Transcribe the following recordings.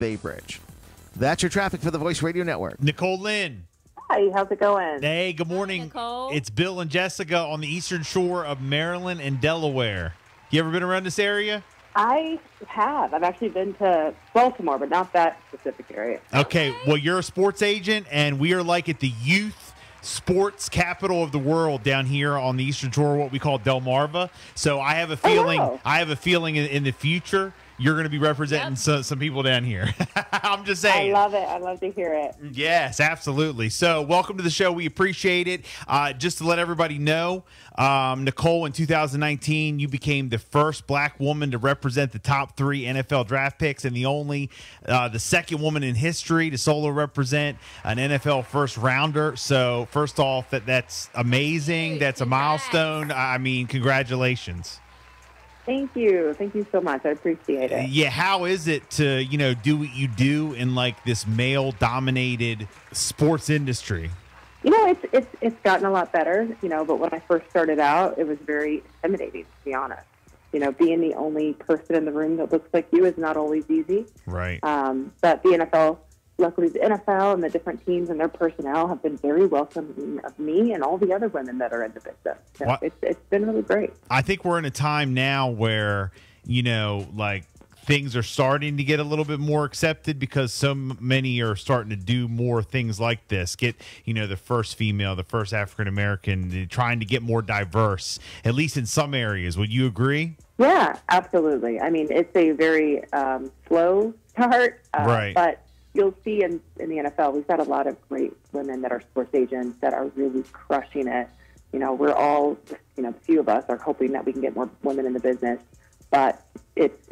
Bay Bridge. That's your traffic for the Voice Radio Network. Nicole Lynn. Hi, how's it going? Hey, good morning. Hi, Nicole. It's Bill and Jessica on the eastern shore of Maryland and Delaware. You ever been around this area? I have. I've actually been to Baltimore, but not that specific area. Okay, well, you're a sports agent, and we are like at the youth sports capital of the world down here on the eastern shore, what we call Delmarva. So I have a feeling, in the future you're going to be representing some people down here. I'm just saying. I love it. I love to hear it. Yes, absolutely. So welcome to the show. We appreciate it. Just to let everybody know, Nicole, in 2019, you became the first black woman to represent the top 3 NFL draft picks and the second woman in history to solo represent an NFL first rounder. So first off, that's amazing. That's a milestone. I mean, congratulations. Thank you. Thank you so much. I appreciate it. Yeah, how is it to, do what you do in like this male-dominated sports industry? It's gotten a lot better, but when I first started out, it was very intimidating, to be honest. Being the only person in the room that looks like you is not always easy. Right. But the NFL, luckily the NFL and the different teams and their personnel have been very welcoming of me and all the other women that are in the business. So it's been really great. I think we're in a time now where, things are starting to get a little bit more accepted because so many are starting to do more things like this. Get, the first female, the first African-American, trying to get more diverse, at least in some areas. Would you agree? Yeah, absolutely. I mean, it's a very slow start, right. But you'll see in the NFL, we've got a lot of great women that are sports agents that are really crushing it. We're all, a few of us are hoping that we can get more women in the business, but it's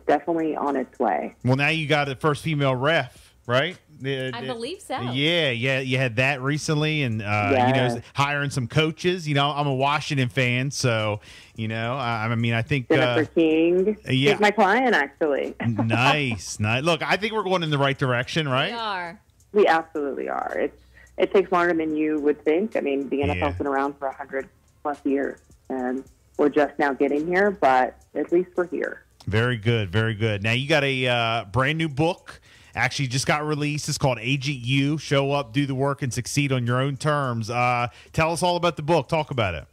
definitely on its way. Well, now you got the first female ref, right? I believe so. Yeah. You had that recently, and hiring some coaches. I'm a Washington fan, so I think Jennifer King is my client, actually. Nice. Look, I think we're going in the right direction, right? We are. We absolutely are. It takes longer than you would think. I mean, the NFL's been around for 100+ years, and we're just now getting here, but at least we're here. Very good, very good. Now you got a brand new book. Actually, just got released. It's called Agent U. Show up, do the work, and succeed on your own terms. Tell us all about the book. Talk about it.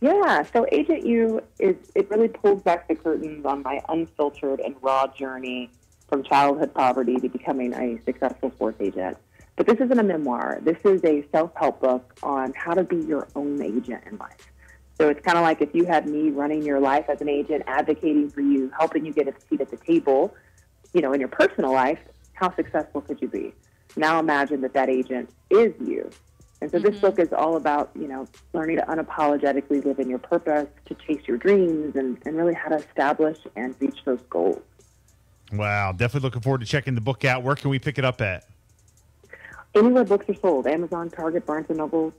Yeah, so Agent U it really pulls back the curtains on my unfiltered and raw journey from childhood poverty to becoming a successful sports agent. But this isn't a memoir. This is a self-help book on how to be your own agent in life. So it's kind of like if you had me running your life as an agent, advocating for you, helping you get a seat at the table, in your personal life, how successful could you be? Now imagine that agent is you. And so this book is all about, learning to unapologetically live in your purpose, to chase your dreams, and really how to establish and reach those goals. Wow. Definitely looking forward to checking the book out. Where can we pick it up at? Anywhere books are sold, Amazon, Target, Barnes & Nobles.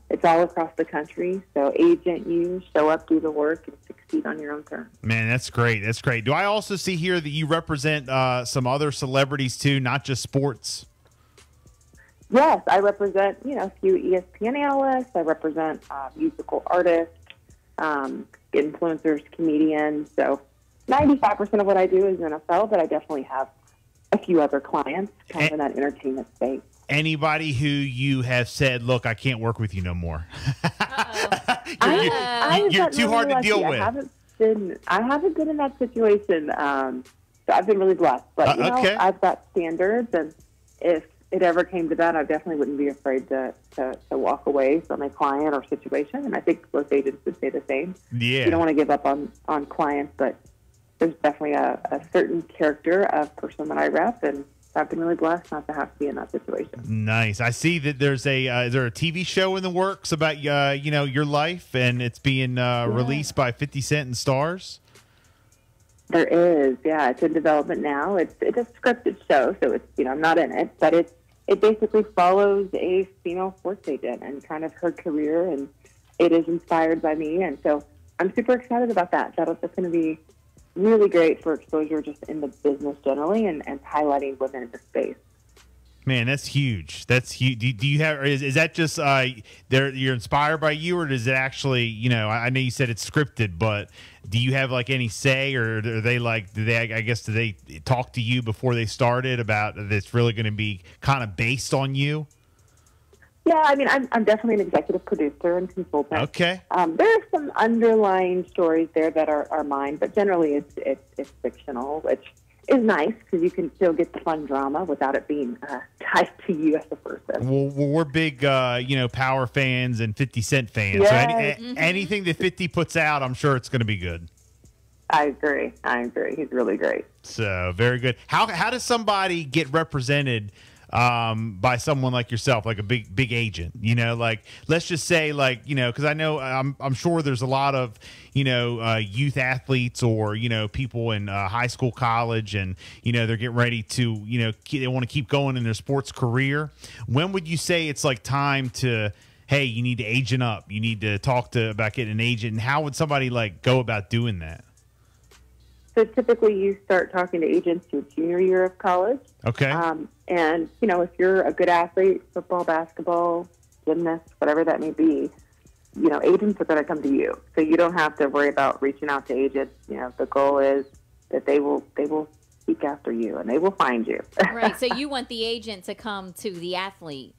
It's all across the country. So Agent U, show up, do the work, and succeed on your own terms. Man, that's great. That's great. Do I also see here that you represent some other celebrities too, not just sports? Yes, I represent, a few ESPN analysts. I represent musical artists, influencers, comedians. So 95% of what I do is NFL, but I definitely have a few other clients kind of in that entertainment space. Anybody who you have said, look, I can't work with you no more. You're too hard to deal with. I haven't been in that situation. So I've been really blessed. But, I've got standards, and if it ever came to that, I definitely wouldn't be afraid to walk away from a client or situation. And I think most agents would say the same. Yeah. You don't want to give up on clients, but there's definitely a certain character of person that I rep, and I've been really blessed not to have to be in that situation. Nice. I see that there's is there a TV show in the works about your life, and it's being released by 50 Cent and Stars? There is, yeah. It's in development now. It's a scripted show, so it's I'm not in it, but it basically follows a female sports agent and kind of her career, and it is inspired by me, and so I'm super excited about that. That's going to be really great for exposure just in the business generally and highlighting women in the space. Man, that's huge. That's huge. Do you have? Is that just you're inspired by you, or does it actually? You know, I know you said it's scripted, but do you have like any say, or are they like? Do they talk to you before they started about it's really going to be kind of based on you? Yeah, I mean, I'm definitely an executive producer and consultant. Okay. There are some underlying stories there that are mine, but generally it's fictional, which is nice because you can still get the fun drama without it being tied to you as a person. Well, we're big, Power fans and 50 Cent fans. Yes. So anything that 50 puts out, I'm sure it's going to be good. I agree. He's really great. So very good. How does somebody get represented by someone like yourself, like a big agent? You know, like let's just say, like, you know, because I know I'm sure there's a lot of youth athletes or people in high school, college, and they're getting ready to they want to keep going in their sports career. When would you say it's like time to, hey, you need to agent up, you need to talk about getting an agent, and how would somebody like go about doing that? So typically you start talking to agents your junior year of college. Okay. And, if you're a good athlete, football, basketball, gymnast, whatever that may be, agents are going to come to you. So you don't have to worry about reaching out to agents. The goal is that they will seek after you and they will find you. Right. So you want the agent to come to the athlete.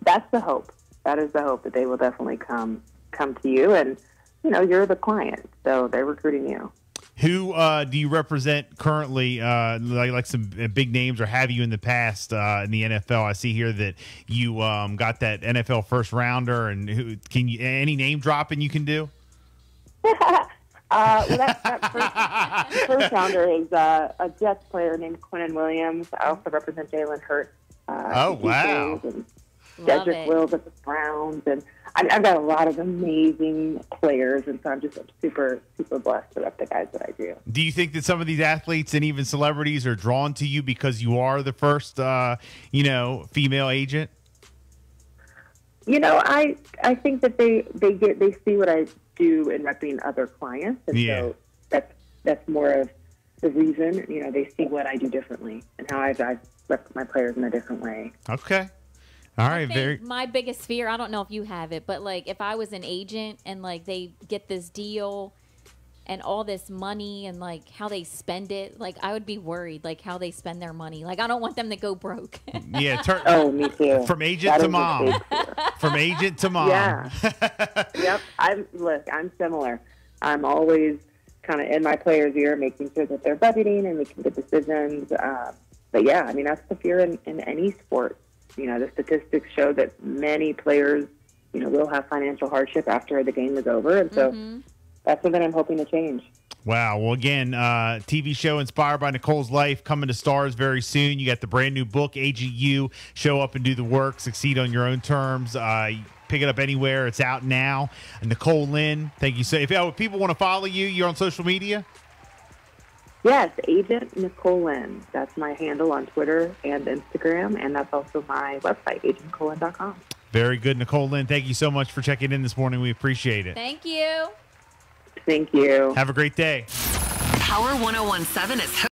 That's the hope. That is the hope, that they will definitely come to you, and, you're the client. So they're recruiting you. Who do you represent currently, like some big names, or have you in the past in the NFL? I see here that you got that NFL first rounder, and any name dropping you can do? That first rounder is a Jets player named Quinnen Williams. I also represent Jalen Hurts. Oh, wow. Cedric Wills at the Browns, and I've got a lot of amazing players, and so I'm just super, super blessed to rep the guys that I do. Do you think that some of these athletes and even celebrities are drawn to you because you are the first, female agent? I think that they see what I do in repping other clients, and so that's more of the reason. They see what I do differently and how I rep my players in a different way. Okay. All right, my biggest fear, I don't know if you have it, but like if I was an agent and like they get this deal and all this money and like how they spend it, like I would be worried like how they spend their money. Like I don't want them to go broke. Yeah, me too. From agent to mom. From agent to mom. Yeah. Yep. I'm similar. I'm always kind of in my player's ear, making sure that they're budgeting and making good decisions. But yeah, I mean that's the fear in any sport. The statistics show that many players, will have financial hardship after the game is over. And so that's something I'm hoping to change. Wow. Well, again, TV show inspired by Nicole's life coming to stars very soon. You got the brand new book, AGU, Show Up and Do the Work, Succeed on Your Own Terms. Pick it up anywhere. It's out now. Nicole Lynn, thank you. So if people want to follow you, you're on social media? Yes, Agent Nicole Lynn. That's my handle on Twitter and Instagram, and that's also my website, agentnicolelynn.com. Very good, Nicole Lynn. Thank you so much for checking in this morning. We appreciate it. Thank you. Thank you. Have a great day. Power 101.7 is